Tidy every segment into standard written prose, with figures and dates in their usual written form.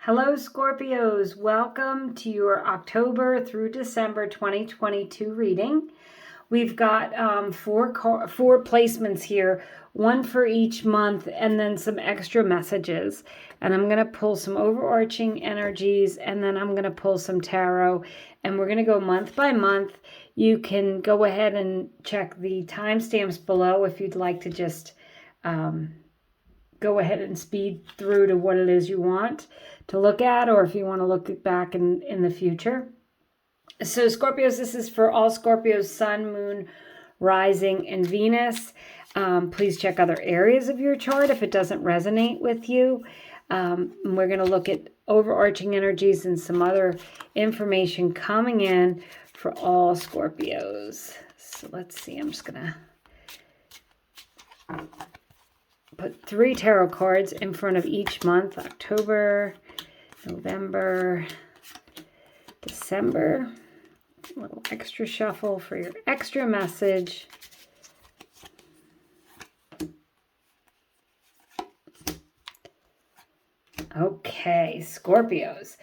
Hello, Scorpios. Welcome to your October through December 2022 reading. We've got four placements here, one for each month, and then some extra messages. And I'm going to pull some overarching energies, and then I'm going to pull some tarot, and we're going to go month by month. You can go ahead and check the timestamps below if you'd like to just go ahead and speed through to what it is you want to look at, or if you want to look back in the future. So Scorpios, this is for all Scorpios, Sun, Moon, Rising, and Venus. Please check other areas of your chart if it doesn't resonate with you. We're going to look at overarching energies and some other information coming in for all Scorpios. So let's see, I'm just going to put 3 tarot cards in front of each month: October, November, December. A little extra shuffle for your extra message. Okay, Scorpios.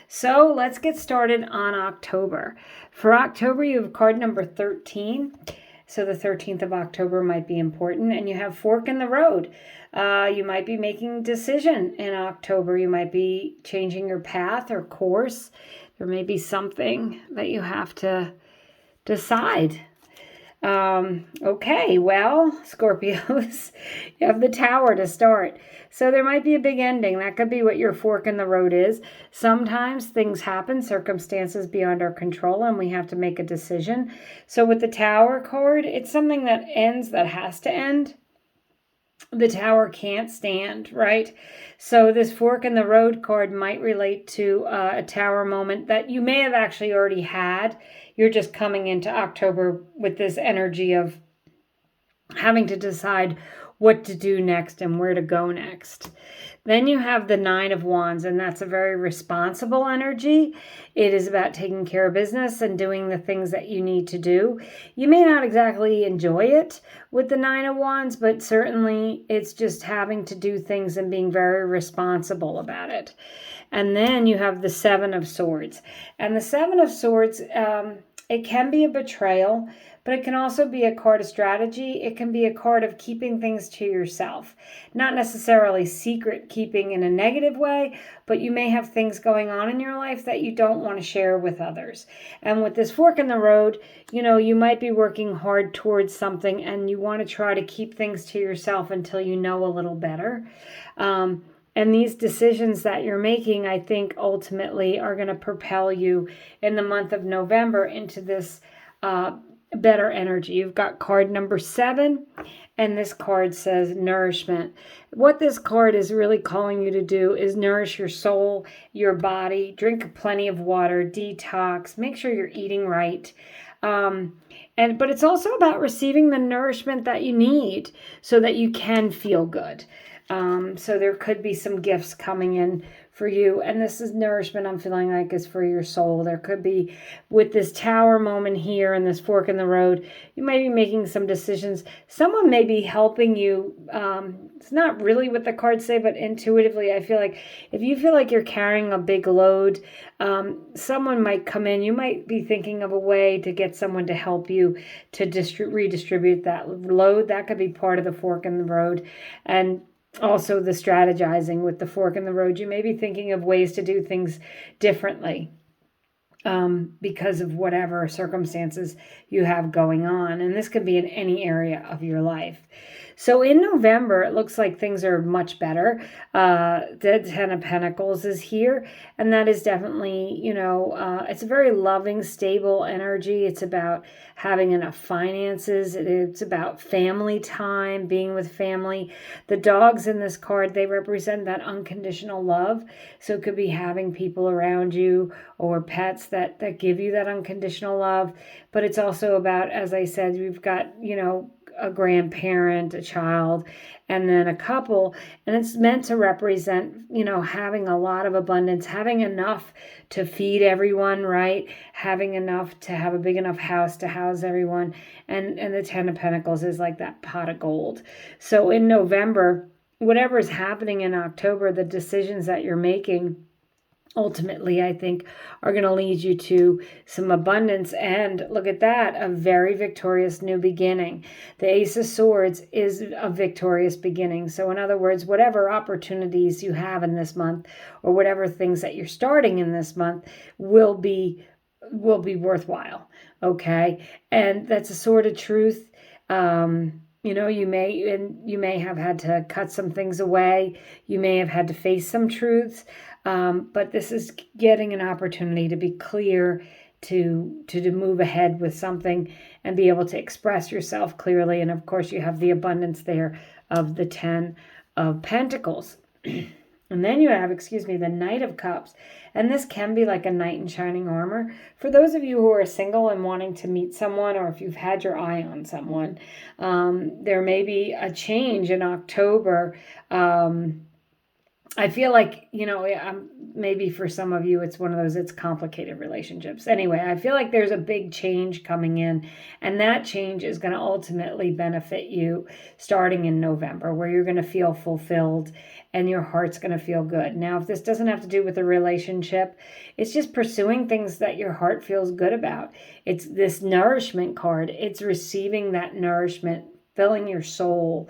So let's get started on October. For October, you have card number 13. So the 13th of October might be important, and you have fork in the road. You might be making a decision in October. You might be changing your path or course. There may be something that you have to decide. Okay, well, Scorpios, you have the Tower to start. So there might be a big ending. That could be what your fork in the road is. Sometimes things happen, circumstances beyond our control, and we have to make a decision. So with the Tower card, it's something that ends, that has to end. The Tower can't stand, right? So this fork in the road card might relate to a Tower moment that you may have actually already had. You're just coming into October with this energy of having to decide what to do next and where to go next. Then you have the 9 of Wands, and that's a very responsible energy. It is about taking care of business and doing the things that you need to do. You may not exactly enjoy it with the 9 of Wands, but certainly it's just having to do things and being very responsible about it. And then you have the 7 of Swords. And the 7 of Swords, it can be a betrayal, but it can also be a card of strategy. It can be a card of keeping things to yourself. Not necessarily secret keeping in a negative way, but you may have things going on in your life that you don't want to share with others. And with this fork in the road, you might be working hard towards something and you want to try to keep things to yourself until you know a little better. And these decisions that you're making, I think, ultimately are going to propel you in the month of November into this better energy. You've got card number 7, and this card says nourishment. What this card is really calling you to do is nourish your soul, your body, drink plenty of water, detox, make sure you're eating right. But it's also about receiving the nourishment that you need so that you can feel good. So there could be some gifts coming in for you. And this is nourishment, I'm feeling like, is for your soul. There could be, with this Tower moment here and this fork in the road, you may be making some decisions. Someone may be helping you. It's not really what the cards say, but intuitively, I feel like if you feel like you're carrying a big load, someone might come in. You might be thinking of a way to get someone to help you to redistribute that load. That could be part of the fork in the road. And also the strategizing with the fork in the road. You may be thinking of ways to do things differently because of whatever circumstances you have going on. And this could be in any area of your life. So in November, it looks like things are much better. The 10 of Pentacles is here. And that is definitely, it's a very loving, stable energy. It's about having enough finances. It's about family time, being with family. The dogs in this card, they represent that unconditional love. So it could be having people around you or pets that give you that unconditional love. But it's also about, as I said, we've got, a grandparent, a child, and then a couple. And it's meant to represent, having a lot of abundance, having enough to feed everyone, right? Having enough to have a big enough house to house everyone. And the 10 of Pentacles is like that pot of gold. So in November, whatever is happening in October, the decisions that you're making, ultimately, I think, are going to lead you to some abundance. And look at that, a very victorious new beginning. The Ace of Swords is a victorious beginning. So in other words, whatever opportunities you have in this month, or whatever things that you're starting in this month, will be worthwhile. Okay. And that's a sword of truth. You may have had to cut some things away. You may have had to face some truths. But this is getting an opportunity to be clear, to move ahead with something and be able to express yourself clearly. And of course, you have the abundance there of the 10 of Pentacles. And then you have, the Knight of Cups. And this can be like a knight in shining armor. For those of you who are single and wanting to meet someone, or if you've had your eye on someone, there may be a change in October. I feel like, maybe for some of you, it's one of those, it's complicated relationships. Anyway, I feel like there's a big change coming in, and that change is going to ultimately benefit you starting in November, where you're going to feel fulfilled and your heart's going to feel good. Now, if this doesn't have to do with a relationship, it's just pursuing things that your heart feels good about. It's this nourishment card. It's receiving that nourishment, filling your soul,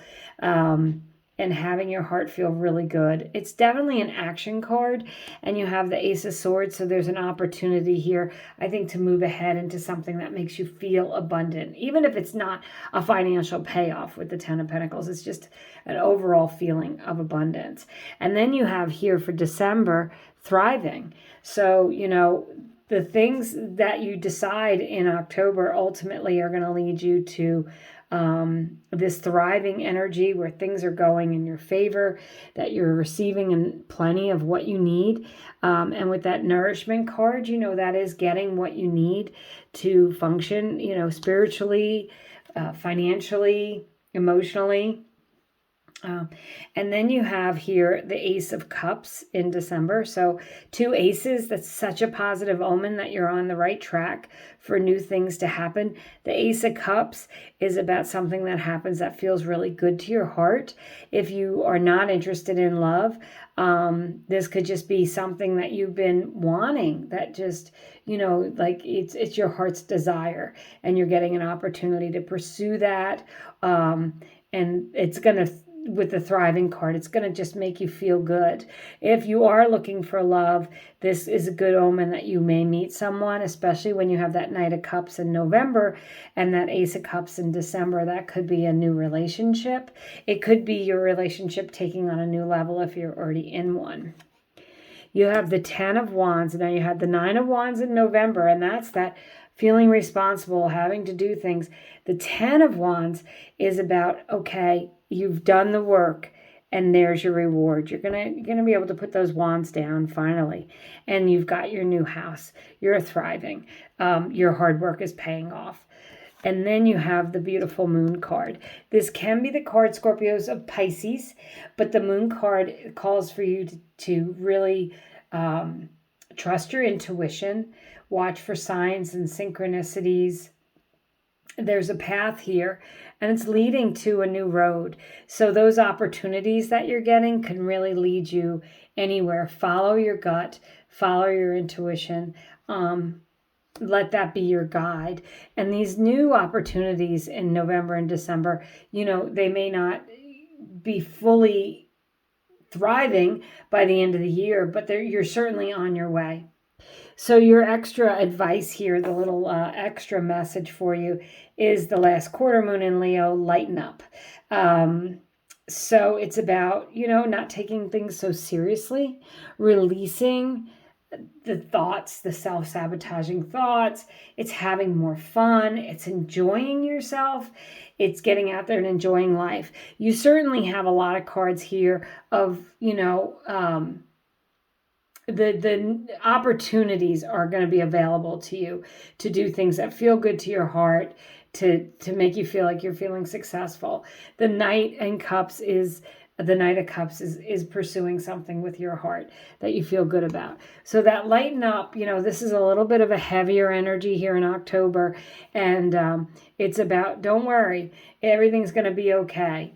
and having your heart feel really good. It's definitely an action card, and you have the Ace of Swords, so there's an opportunity here, I think, to move ahead into something that makes you feel abundant, even if it's not a financial payoff with the 10 of Pentacles. It's just an overall feeling of abundance. And then you have here for December, thriving. So, the things that you decide in October ultimately are going to lead you to this thriving energy where things are going in your favor, that you're receiving in plenty of what you need. And with that nourishment card, that is getting what you need to function, spiritually, financially, emotionally. And then you have here the Ace of Cups in December. So 2 aces, that's such a positive omen that you're on the right track for new things to happen. The Ace of Cups is about something that happens that feels really good to your heart. If you are not interested in love, this could just be something that you've been wanting, that just, like it's your heart's desire, and you're getting an opportunity to pursue that. And it's going to, with the thriving card, it's going to just make you feel good. If you are looking for love, this is a good omen that you may meet someone, especially when you have that Knight of Cups in November and that Ace of Cups in December. That could be a new relationship. It could be your relationship taking on a new level if you're already in one. You have the 10 of Wands. Now you had the 9 of Wands in November, and that's that feeling responsible, having to do things. The 10 of Wands is about, okay, you've done the work, and there's your reward. You're gonna be able to put those wands down finally, and you've got your new house. You're thriving. Your hard work is paying off. And then you have the beautiful Moon card. This can be the card, Scorpios, of Pisces, but the Moon card calls for you to really trust your intuition, watch for signs and synchronicities. There's a path here, and it's leading to a new road. So those opportunities that you're getting can really lead you anywhere. Follow your gut, follow your intuition. Let that be your guide. And these new opportunities in November and December, they may not be fully thriving by the end of the year, but you're certainly on your way. So your extra advice here, the little extra message for you, is the last quarter moon in Leo, lighten up. So it's about, not taking things so seriously, releasing the thoughts, the self-sabotaging thoughts. It's having more fun. It's enjoying yourself. It's getting out there and enjoying life. You certainly have a lot of cards here of, the opportunities are going to be available to you to do things that feel good to your heart, to make you feel like you're feeling successful. The Knight of Cups is pursuing something with your heart that you feel good about. So that lighten up, this is a little bit of a heavier energy here in October, and it's about, don't worry, everything's going to be okay.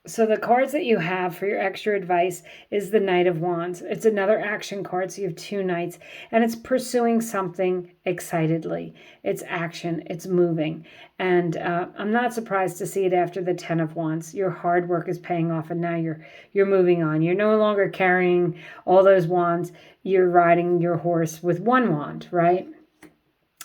So the cards that you have for your extra advice is the Knight of Wands. It's another action card. So you have two knights, and it's pursuing something excitedly. It's action. It's moving. And I'm not surprised to see it after the Ten of Wands. Your hard work is paying off, and now you're moving on. You're no longer carrying all those wands. You're riding your horse with one wand, right?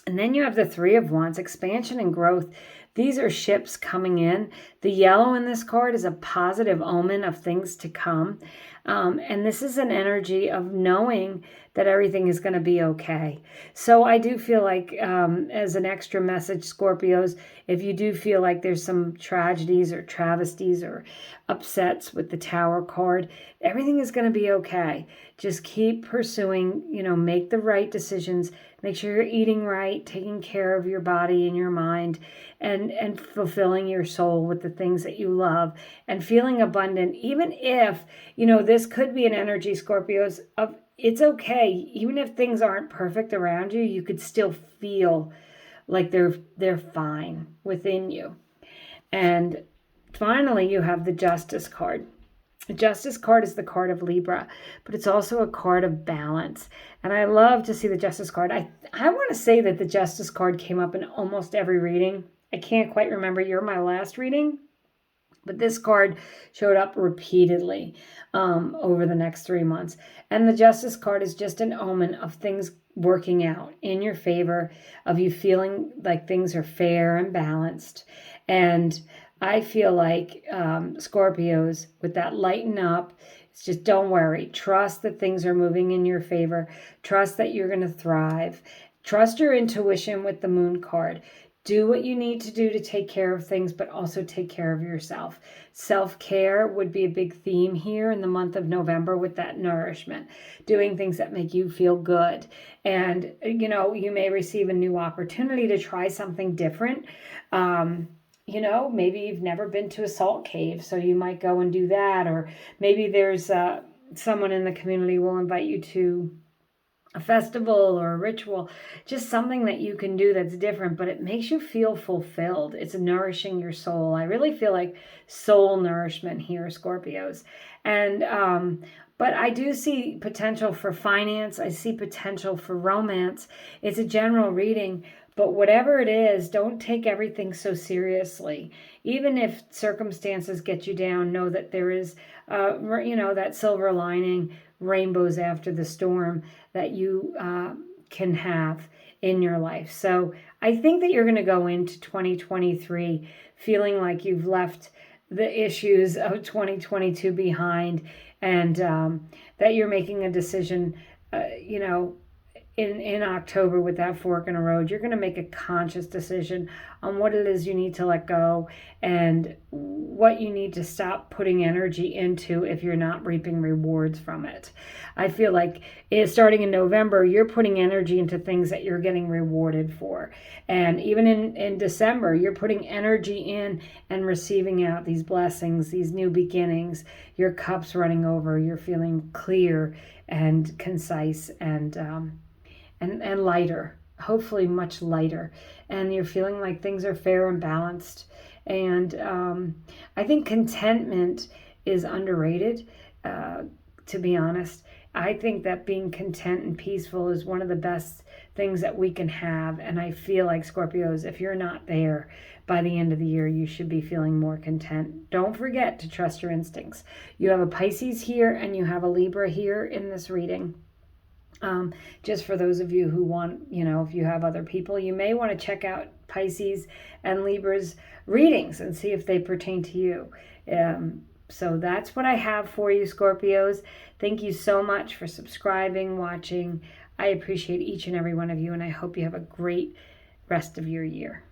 And then you have the Three of Wands, expansion and growth. These are ships coming in. The yellow in this card is a positive omen of things to come. And this is an energy of knowing that everything is going to be okay. So I do feel like, as an extra message, Scorpios, if you do feel like there's some tragedies or travesties or upsets with the Tower card, everything is going to be okay. Just keep pursuing, make the right decisions. Make sure you're eating right, taking care of your body and your mind, and fulfilling your soul with the things that you love and feeling abundant. Even if, this could be an energy, Scorpios, of it's okay. Even if things aren't perfect around you, you could still feel like they're fine within you. And finally, you have the Justice card. The Justice card is the card of Libra, but it's also a card of balance. And I love to see the Justice card. I want to say that the Justice card came up in almost every reading. I can't quite remember my last reading, but this card showed up repeatedly over the next 3 months. And the Justice card is just an omen of things working out in your favor, of you feeling like things are fair and balanced. And I feel like, Scorpios, with that lighten up, it's just don't worry. Trust that things are moving in your favor. Trust that you're going to thrive. Trust your intuition with the Moon card. Do what you need to do to take care of things, but also take care of yourself. Self-care would be a big theme here in the month of November with that nourishment. Doing things that make you feel good. And, you may receive a new opportunity to try something different. Maybe you've never been to a salt cave, so you might go and do that. Or maybe there's someone in the community will invite you to a festival or a ritual, just something that you can do that's different, but it makes you feel fulfilled. It's nourishing your soul. I really feel like soul nourishment here, Scorpios. And, but I do see potential for finance. I see potential for romance. It's a general reading, but whatever it is, don't take everything so seriously. Even if circumstances get you down, know that there is, that silver lining, rainbows after the storm that you can have in your life. So I think that you're going to go into 2023 feeling like you've left the issues of 2022 behind, and that you're making a decision, in October with that fork in the road. You're going to make a conscious decision on what it is you need to let go and what you need to stop putting energy into if you're not reaping rewards from it. I feel like starting in November, you're putting energy into things that you're getting rewarded for. And even in December, you're putting energy in and receiving out these blessings, these new beginnings, your cup's running over, you're feeling clear and concise and lighter, hopefully much lighter. And you're feeling like things are fair and balanced. And I think contentment is underrated, to be honest. I think that being content and peaceful is one of the best things that we can have. And I feel like, Scorpios, if you're not there by the end of the year, you should be feeling more content. Don't forget to trust your instincts. You have a Pisces here and you have a Libra here in this reading. Just for those of you who want, if you have other people, you may want to check out Pisces and Libra's readings and see if they pertain to you. So that's what I have for you, Scorpios. Thank you so much for subscribing, watching. I appreciate each and every one of you, and I hope you have a great rest of your year.